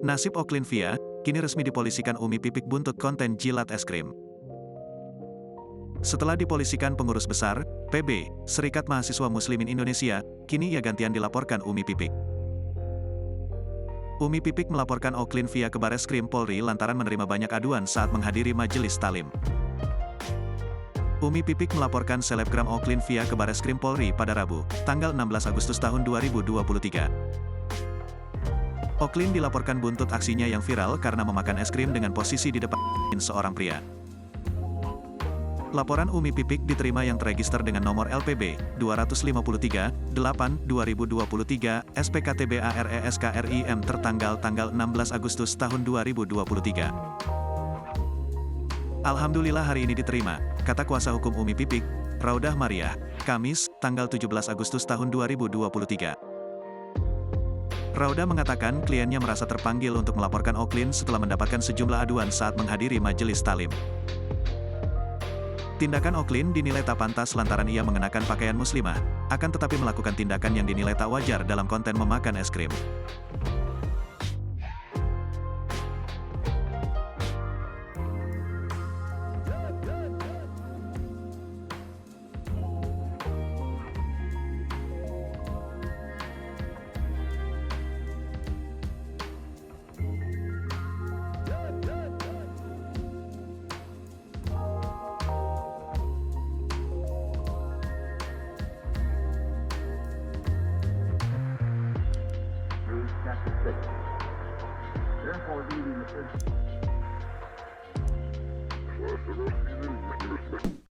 Nasib Oklin-Via, kini resmi dipolisikan Umi Pipik buntut konten jilat es krim. Setelah dipolisikan pengurus besar, PB, Serikat Mahasiswa Muslimin Indonesia, kini ia gantian dilaporkan Umi Pipik. Umi Pipik melaporkan Oklin-Via ke Bareskrim Polri lantaran menerima banyak aduan saat menghadiri majelis talim. Umi Pipik melaporkan selebgram Oklin-Via ke Bareskrim Polri pada Rabu, tanggal 16 Agustus tahun 2023. Oklin dilaporkan buntut aksinya yang viral karena memakan es krim dengan posisi di depan seorang pria. Laporan Umi Pipik diterima yang terregister dengan nomor LPB 253-8-2023 SPKTBARESKRIM tertanggal tanggal 16 Agustus tahun 2023. Alhamdulillah hari ini diterima, kata kuasa hukum Umi Pipik, Raudah Mariah, Kamis, tanggal 17 Agustus tahun 2023. Raudah mengatakan kliennya merasa terpanggil untuk melaporkan Oklin setelah mendapatkan sejumlah aduan saat menghadiri majelis talim. Tindakan Oklin dinilai tak pantas lantaran ia mengenakan pakaian muslimah, akan tetapi melakukan tindakan yang dinilai tak wajar dalam konten memakan es krim. Chapter 6. Therefore, reading the